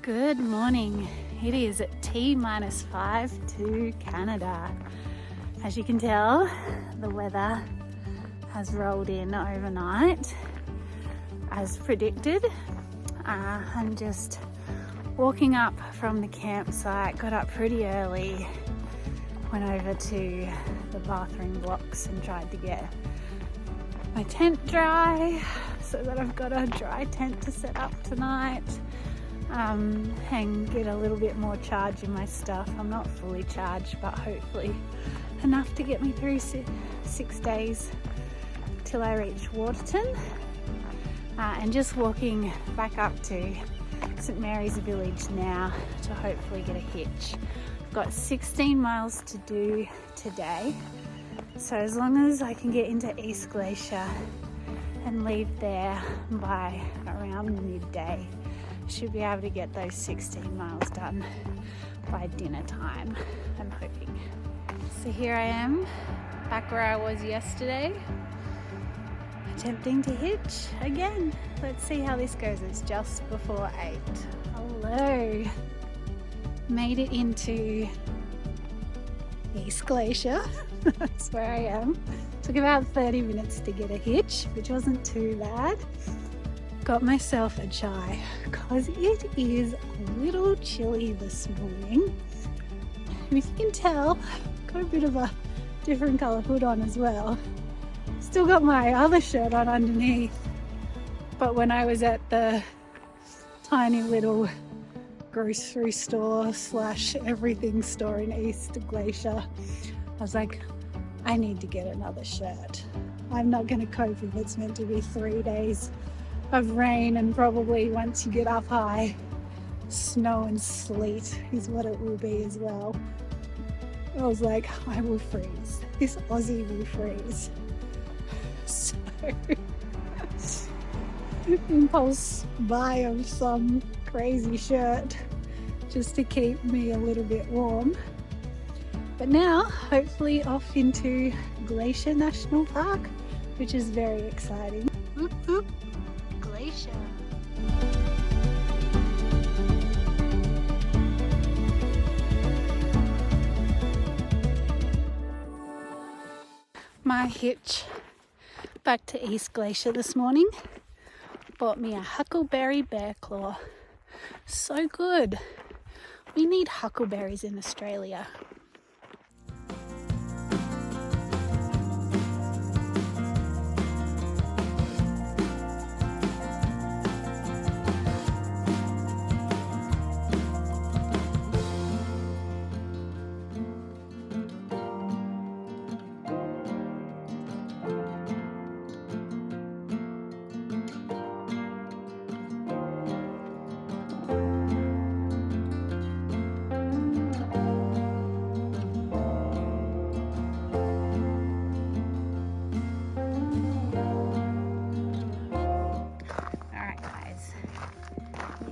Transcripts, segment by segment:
Good morning. It is T-5 to Canada. As you can tell, the weather has rolled in overnight as predicted. I'm just walking up from the campsite, got up pretty early, went over to the bathroom blocks and tried to get my tent dry so that I've got a dry tent to set up tonight. And get a little bit more charge in my stuff. I'm not fully charged, but hopefully enough to get me through 6 days till I reach Waterton. And just walking back up to St Mary's Village now to hopefully get a hitch. I've got 16 miles to do today, so as long as I can get into East Glacier and leave there by around midday, should be able to get those 16 miles done by dinner time, I'm hoping. So here I am, back where I was yesterday, attempting to hitch again. Let's see how this goes. It's just before 8. Hello. Made it into East Glacier. That's where I am. Took about 30 minutes to get a hitch, which wasn't too bad. Got myself a chai because it is a little chilly this morning. And if you can tell, got a bit of a different colour hood on as well. Still got my other shirt on underneath, but when I was at the tiny little grocery store / everything store in East Glacier, I was like, I need to get another shirt. I'm not going to cope if it's meant to be 3 days of rain, and probably once you get up high, snow and sleet is what it will be as well. I was like, I will freeze. This Aussie will freeze. So, impulse buy of some crazy shirt just to keep me a little bit warm. But now, hopefully off into Glacier National Park, which is very exciting. Whoop, whoop. Glacier. My hitch back to East Glacier this morning bought me a huckleberry bear claw. So good. We need huckleberries in Australia.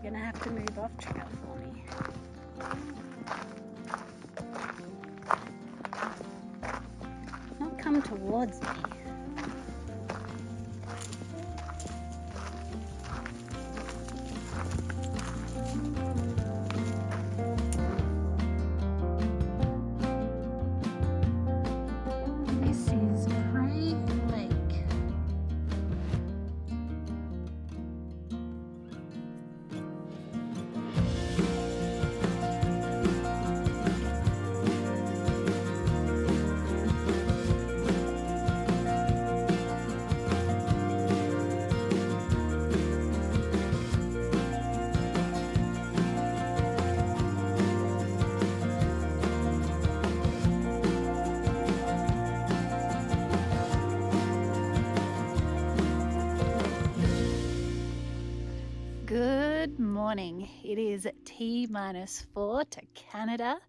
Gonna have to move off trail for me. Not come towards me. This is Grey Lake. Good morning. It is T-4 to Canada.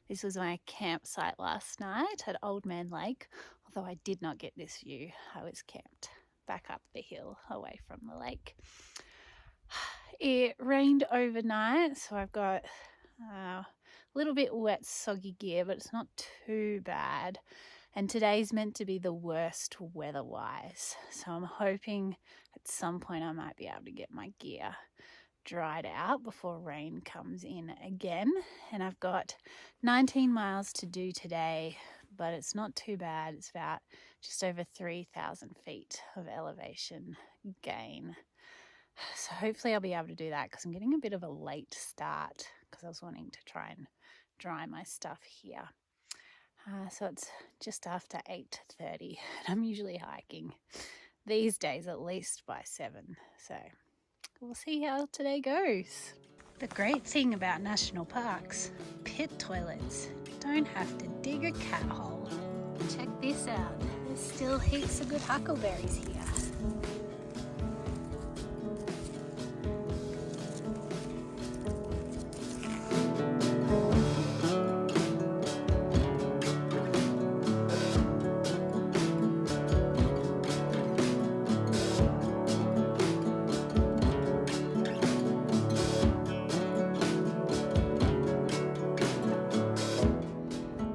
This was my campsite last night at Old Man Lake, although I did not get this view. I was camped back up the hill away from the lake. It rained overnight, so I've got a little bit wet, soggy gear, but it's not too bad. And today's meant to be the worst weather-wise, so I'm hoping at some point I might be able to get my gear dried out before rain comes in again. And I've got 19 miles to do today, but it's not too bad. It's about just over 3,000 feet of elevation gain. So hopefully I'll be able to do that because I'm getting a bit of a late start because I was wanting to try and dry my stuff here. So it's just after 8:30 and I'm usually hiking these days at least by 7. So we'll see how today goes. The great thing about national parks, pit toilets. Don't have to dig a cat hole. Check this out. There's still heaps of good huckleberries here.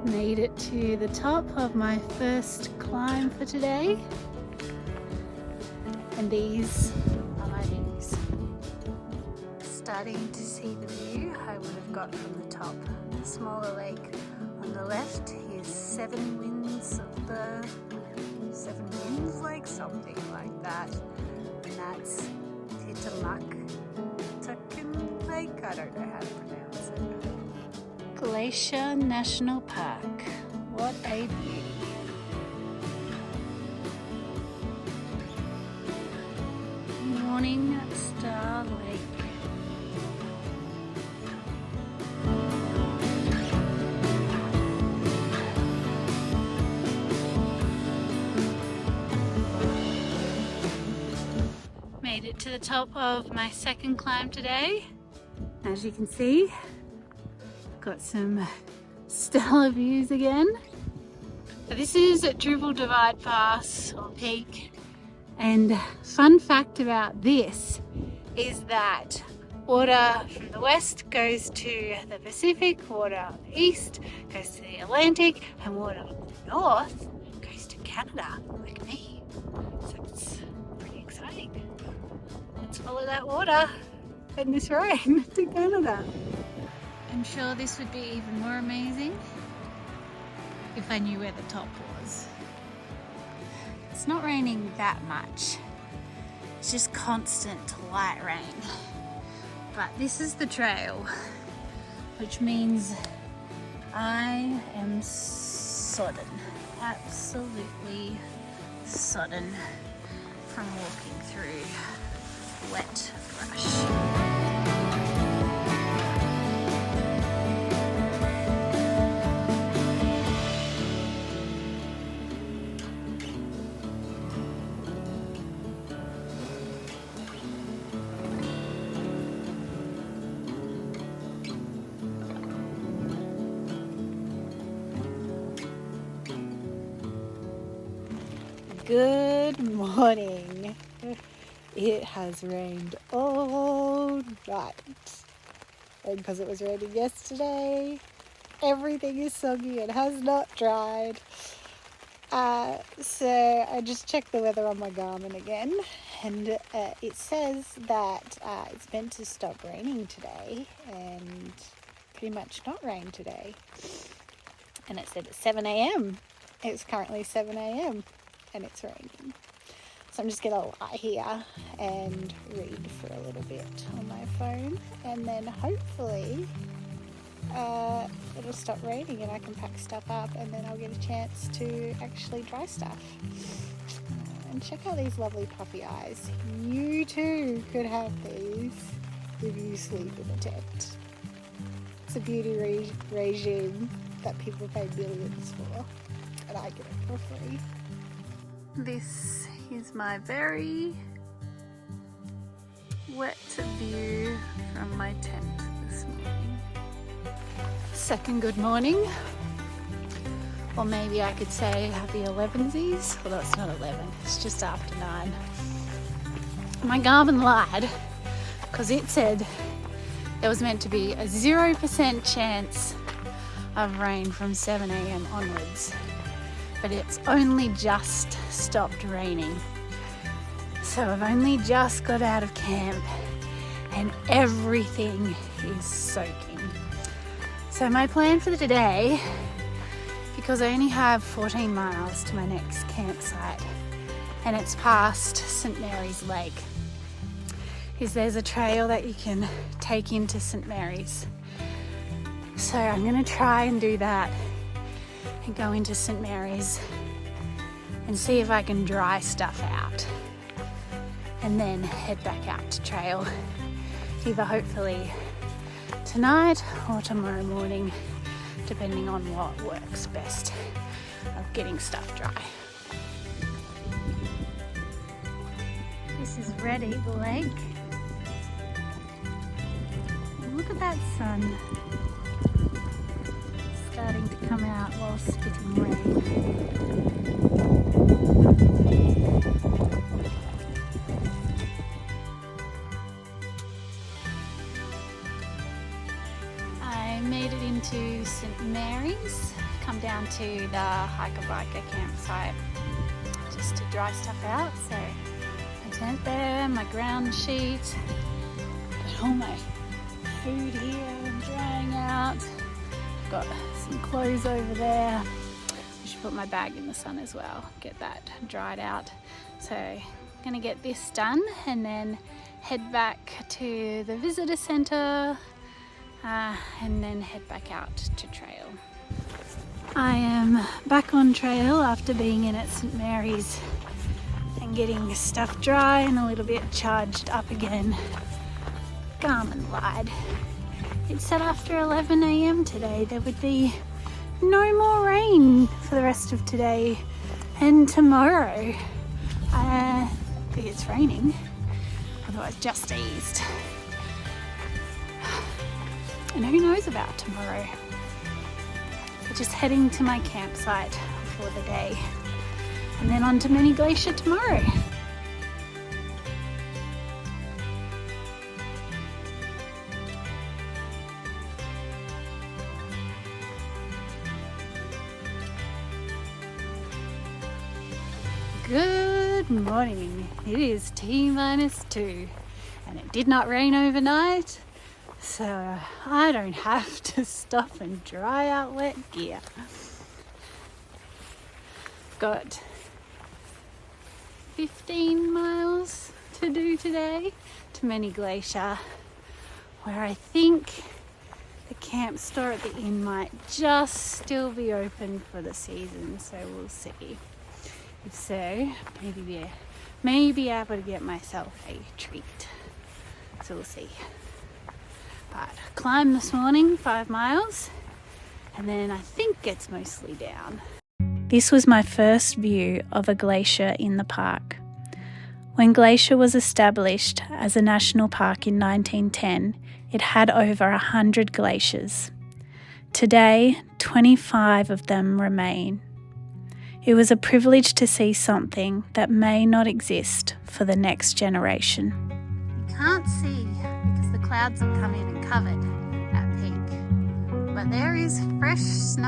Made it to the top of my first climb for today, and these are my views. Starting to see the view I would have got from the top. The smaller lake on the left is Seven Winds Lake, something like that, and that's Tuckin Lake. I don't know how to pronounce it. Glacier National Park. What a beauty. Morning Star Lake. Made it to the top of my second climb today. As you can see, got some stellar views again. This is at Continental Divide Pass or Peak, and fun fact about this is that water from the west goes to the Pacific, water on the east goes to the Atlantic, and water on the north goes to Canada, like me. So it's pretty exciting. Let's follow that water and this rain to Canada. I'm sure this would be even more amazing if I knew where the top was. It's not raining that much. It's just constant light rain. But this is the trail, which means I am sodden, absolutely sodden from walking through wet brush. Good morning. It has rained all night, and because it was raining yesterday, everything is soggy and has not dried. So I just checked the weather on my Garmin again, and it says that it's meant to stop raining today and pretty much not rain today. And it said at 7 a.m. It's currently 7 a.m. and it's raining. So I'm just going to lie here and read for a little bit on my phone, and then hopefully it'll stop raining and I can pack stuff up, and then I'll get a chance to actually dry stuff. And check out these lovely puffy eyes. You too could have these if you sleep in a tent. It's a beauty regime that people pay millions for, and I get it for free. This is my very wet view from my tent this morning. Second good morning, or maybe I could say happy 11sies, although it's not 11, it's just after 9. My Garmin lied because it said there was meant to be a 0% chance of rain from 7 a.m. onwards. But it's only just stopped raining. So I've only just got out of camp and everything is soaking. So my plan for today, because I only have 14 miles to my next campsite and it's past St Mary's Lake, is there's a trail that you can take into St Mary's. So I'm going to try and do that and go into St Mary's and see if I can dry stuff out and then head back out to trail, either hopefully tonight or tomorrow morning, depending on what works best of getting stuff dry. This is Red Eagle Lake. Look at that sun starting to come out while spitting rain. I made it into St Mary's, come down to the hiker-biker campsite just to dry stuff out. So my tent there, my ground sheet, got all my food here and drying out. I've got some clothes over there. I should put my bag in the sun as well, get that dried out. So I'm gonna get this done and then head back to the visitor centre and then head back out to trail. I am back on trail after being in at St Mary's and getting stuff dry and a little bit charged up again. Garmin lied. It said after 11 AM today there would be no more rain for the rest of today and tomorrow. I think it's raining, otherwise just eased. And who knows about tomorrow? But just heading to my campsite for the day and then on to Mini Glacier tomorrow. Good morning. It is T-2 and it did not rain overnight, so I don't have to stop and dry out wet gear. Got 15 miles to do today to Mini Glacier, where I think the camp store at the inn might just still be open for the season, so we'll see. If so, maybe be able to get myself a treat. So we'll see. But climbed this morning 5 miles and then I think it's mostly down. This was my first view of a glacier in the park. When Glacier was established as a national park in 1910, it had over 100 glaciers. Today, 25 of them remain. It was a privilege to see something that may not exist for the next generation. You can't see because the clouds have come in and covered at peak, but there is fresh snow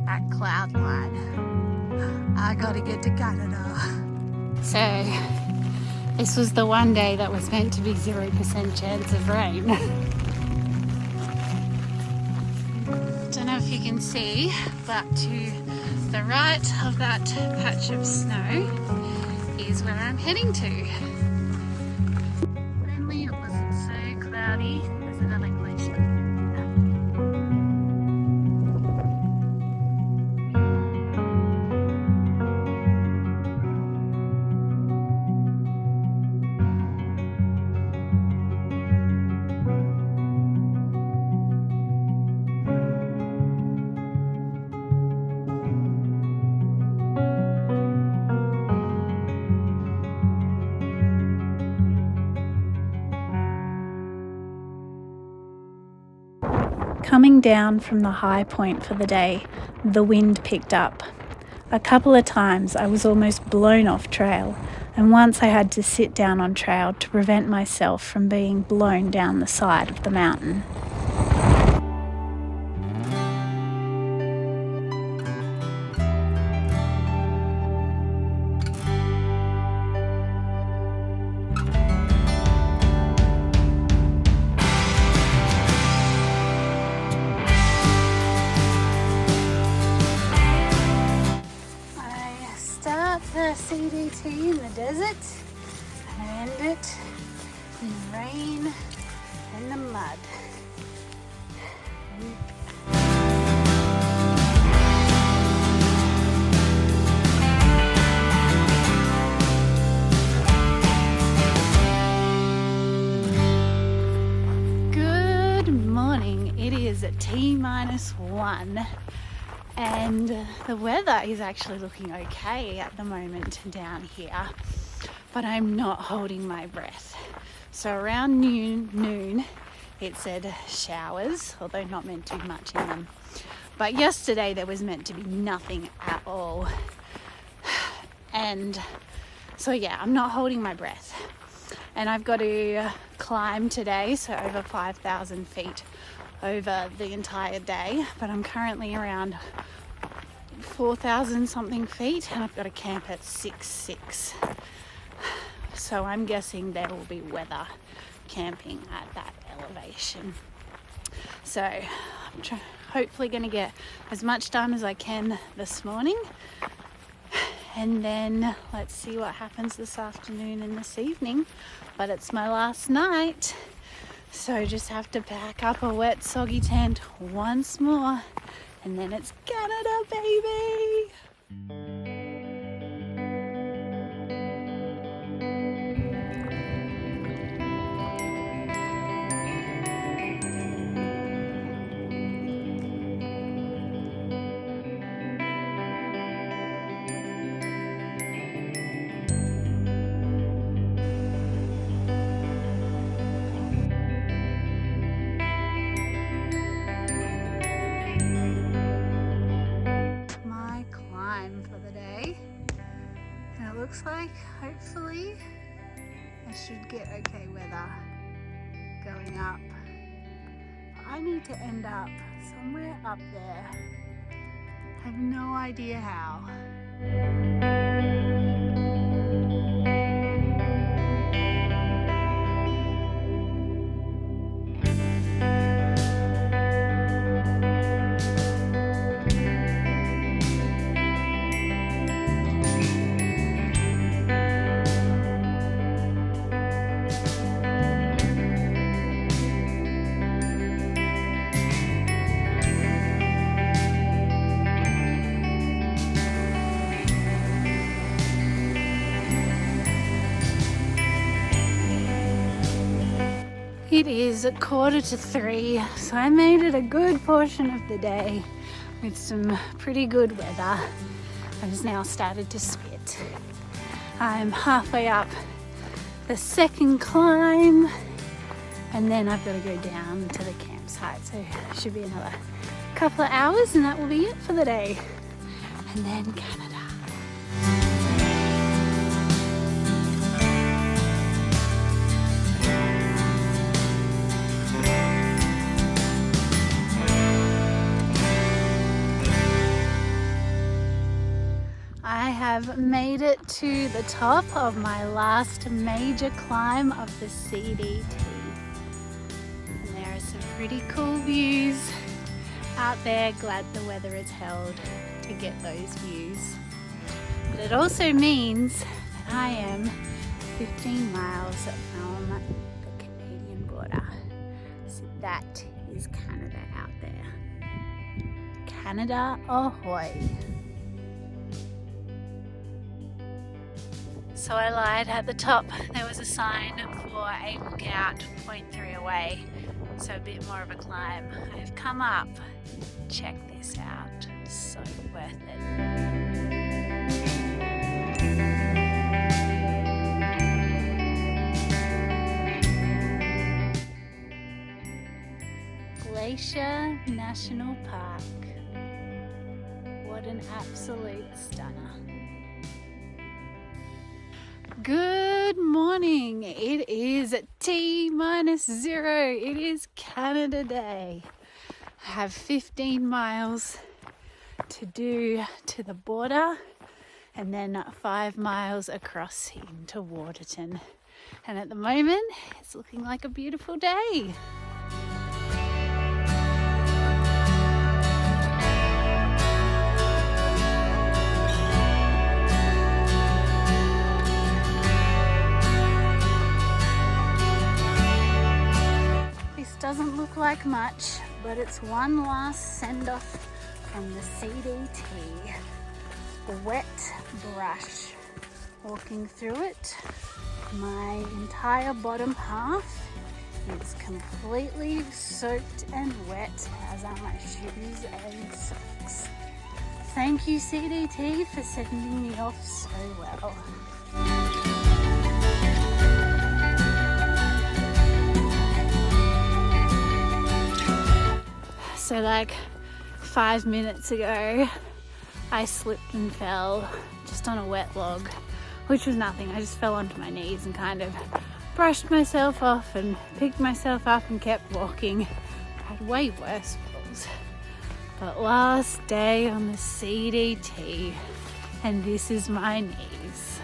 at cloud line. I gotta get to Canada. So this was the one day that was meant to be 0% chance of rain. Don't know if you can see, but to the right of that patch of snow is where I'm heading to. If only it wasn't so cloudy. There's another glacier. Coming down from the high point for the day, the wind picked up. A couple of times I was almost blown off trail, and once I had to sit down on trail to prevent myself from being blown down the side of the mountain. CDT in the desert and end it in the rain and the mud. Good morning. It is T-1 and the weather is actually looking okay at the moment down here, but I'm not holding my breath. So around noon it said showers, although not meant to be much in them. But yesterday there was meant to be nothing at all. And so yeah, I'm not holding my breath. And I've got to climb today, so over 5,000 feet over the entire day. But I'm currently around 4,000 something feet and I've got to camp at 6,600. So I'm guessing there will be weather camping at that elevation. So I'm hopefully going to get as much done as I can this morning, and then let's see what happens this afternoon and this evening. But it's my last night, so just have to pack up a wet soggy tent once more, and then it's Canada, baby! Looks like hopefully I should get okay weather going up. I need to end up somewhere up there. I have no idea how. It is 2:45, so I made it a good portion of the day with some pretty good weather. I've now started to spit. I'm halfway up the second climb, and then I've got to go down to the campsite, so it should be another couple of hours and that will be it for the day. And then Canada. I have made it to the top of my last major climb of the CDT. And there are some pretty cool views out there. Glad the weather has held to get those views. But it also means that I am 15 miles from the Canadian border. So that is Canada out there. Canada ahoy! So I lied, at the top there was a sign for a lookout 0.3 away, so a bit more of a climb. I've come up, check this out, so worth it. Glacier National Park. What an absolute stunner. Good morning. It is T-0. It is Canada Day. I have 15 miles to do to the border and then 5 miles across into Waterton. And at the moment, it's looking like a beautiful day. doesn't look like much, but it's one last send-off from the CDT. Wet brush. Walking through it, my entire bottom half is completely soaked and wet, as are my shoes and socks. Thank you, CDT, for sending me off so well. So like 5 minutes ago, I slipped and fell just on a wet log, which was nothing. I just fell onto my knees and kind of brushed myself off and picked myself up and kept walking. I had way worse falls. But last day on the CDT, and this is my knees.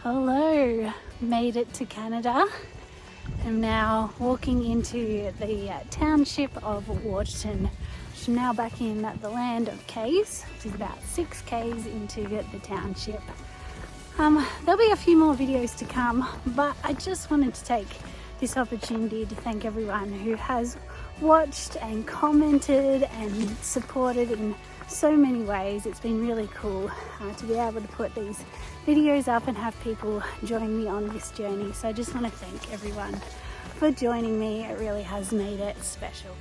Hello, made it to Canada. I'm now walking into the township of Waterton. I'm now back in the land of K's, which is about 6 K's into the township. There'll be a few more videos to come, but I just wanted to take this opportunity to thank everyone who has watched and commented and supported in so many ways. It's been really cool to be able to put these videos up and have people join me on this journey. So I just want to thank everyone for joining me. It really has made it special.